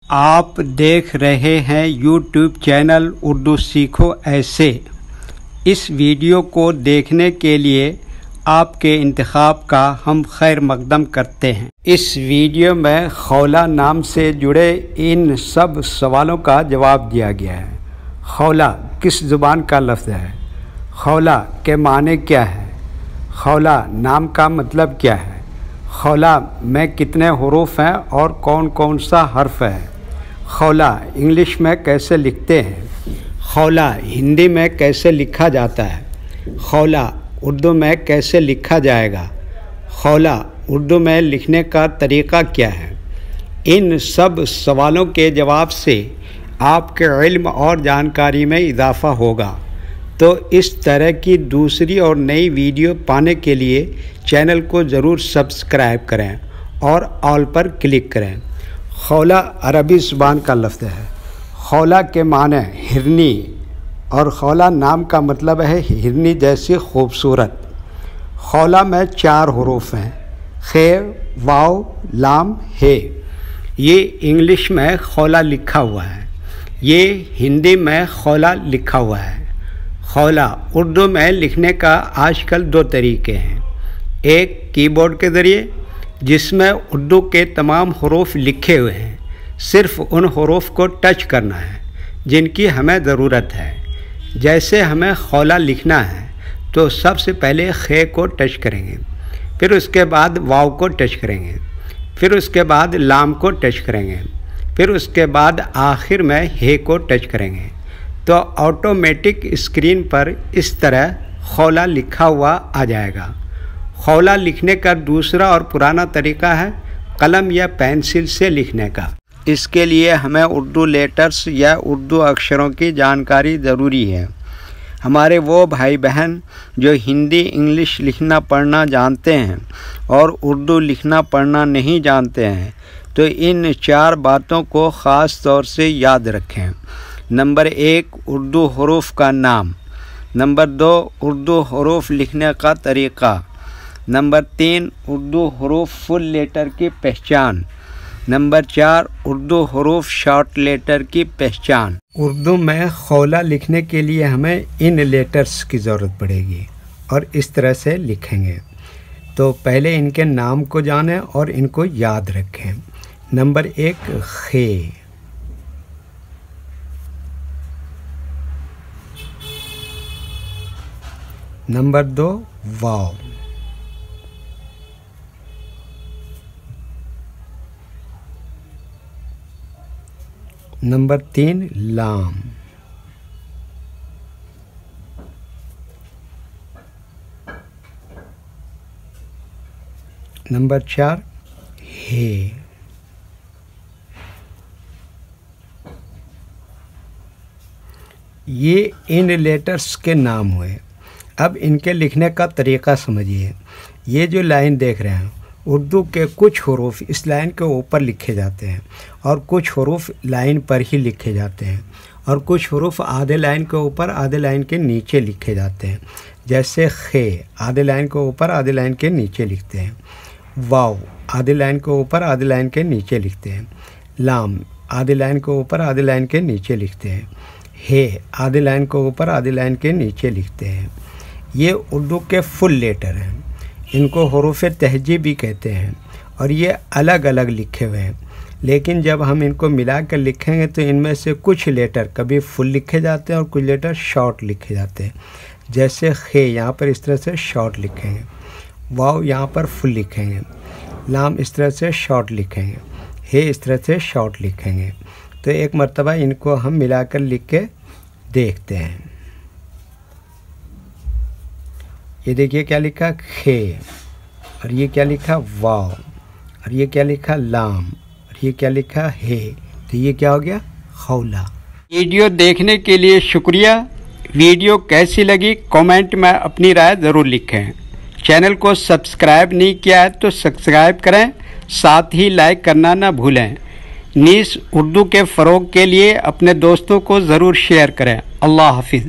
आप देख रहे हैं यूट्यूब चैनल उर्दू सीखो ऐसे। इस वीडियो को देखने के लिए आपके इंतखाब का हम खैर मकदम करते हैं। इस वीडियो में खौला नाम से जुड़े इन सब सवालों का जवाब दिया गया है। खौला किस ज़ुबान का लफ्ज़ है? खौला के माने क्या है? खौला नाम का मतलब क्या है? खौला में कितने हुरूफ हैं और कौन कौन सा हर्फ है? खौला इंग्लिश में कैसे लिखते हैं? खौला हिंदी में कैसे लिखा जाता है? खौला उर्दू में कैसे लिखा जाएगा? खौला उर्दू में लिखने का तरीक़ा क्या है? इन सब सवालों के जवाब से आपके इल्म और जानकारी में इजाफ़ा होगा। तो इस तरह की दूसरी और नई वीडियो पाने के लिए चैनल को ज़रूर सब्सक्राइब करें और ऑल पर क्लिक करें। खौला अरबी ज़ुबान का लफ्ज़ है। खौला के माने हिरनी और खौला नाम का मतलब है हिरनी जैसी खूबसूरत। खौला में 4 हुरूफ हैं, खे, वाव, लाम, हे। ये इंग्लिश में खौला लिखा हुआ है, ये हिंदी में खौला लिखा हुआ है। खौला उर्दू में लिखने का आजकल 2 तरीके हैं। एक कीबोर्ड के ज़रिए जिसमें उर्दू के तमाम हुरूफ लिखे हुए हैं, सिर्फ़ उन हुरूफ को टच करना है जिनकी हमें ज़रूरत है। जैसे हमें खौला लिखना है तो सबसे पहले खे को टच करेंगे, फिर उसके बाद वाव को टच करेंगे, फिर उसके बाद लाम को टच करेंगे, फिर उसके बाद आखिर में हे को टच करेंगे। तो ऑटोमेटिक स्क्रीन पर इस तरह खौला लिखा हुआ आ जाएगा। खौला लिखने का दूसरा और पुराना तरीका है कलम या पेंसिल से लिखने का। इसके लिए हमें उर्दू लेटर्स या उर्दू अक्षरों की जानकारी ज़रूरी है। हमारे वो भाई बहन जो हिंदी इंग्लिश लिखना पढ़ना जानते हैं और उर्दू लिखना पढ़ना नहीं जानते हैं, तो इन 4 बातों को ख़ास तौर से याद रखें। नंबर 1 उर्दू हुरूफ का नाम। नंबर 2 उर्दू हुरूफ लिखने का तरीक़ा। नंबर 3 उर्दू हुरूफ फुल लेटर की पहचान। नंबर 4 उर्दू हुरूफ शॉर्ट लेटर की पहचान। उर्दू में खौला लिखने के लिए हमें इन लेटर्स की ज़रूरत पड़ेगी और इस तरह से लिखेंगे। तो पहले इनके नाम को जानें और इनको याद रखें। नंबर 1 खे। नंबर 2 वाव। नंबर 3 लाम। नंबर 4 हे। ये इन लेटर्स के नाम हुए। अब इनके लिखने का तरीक़ा समझिए। ये जो लाइन देख रहे हैं, उर्दू के कुछ हुरूफ इस लाइन के ऊपर लिखे जाते हैं और कुछ हुरूफ लाइन पर ही लिखे जाते हैं और कुछ हुरूफ आधे लाइन के ऊपर आधे लाइन के नीचे लिखे जाते हैं। जैसे खे आधे लाइन के ऊपर आधे लाइन के नीचे लिखते हैं, वाव आधे लाइन के ऊपर आधे लाइन के नीचे लिखते हैं, लाम आधे लाइन के ऊपर आधे लाइन के नीचे लिखते हैं, हे आधे लाइन के ऊपर आधे लाइन के नीचे लिखते हैं। ये उर्दू के फुल लेटर हैं, इनको हुरूफ तहजीब भी कहते हैं और ये अलग अलग लिखे हुए हैं। लेकिन जब हम इनको मिला कर लिखेंगे तो इनमें से कुछ लेटर कभी फुल लिखे जाते हैं और कुछ लेटर शॉर्ट लिखे जाते हैं। जैसे खे यहाँ पर इस तरह से शॉर्ट लिखेंगे, वाव यहाँ पर फुल लिखेंगे, लाम इस तरह से शॉर्ट लिखेंगे, हे इस तरह से शॉर्ट लिखेंगे। तो एक मरतबा इनको हम मिलाकर लिख के देखते हैं। ये देखिए क्या लिखा खे, और ये क्या लिखा वाव, और ये क्या लिखा लाम, और ये क्या लिखा हे। तो ये क्या हो गया खौला। वीडियो देखने के लिए शुक्रिया। वीडियो कैसी लगी कमेंट में अपनी राय ज़रूर लिखें। चैनल को सब्सक्राइब नहीं किया है तो सब्सक्राइब करें, साथ ही लाइक करना ना भूलें। नीस उर्दू के फ़रोग़ के लिए अपने दोस्तों को ज़रूर शेयर करें। अल्लाह हाफिज़।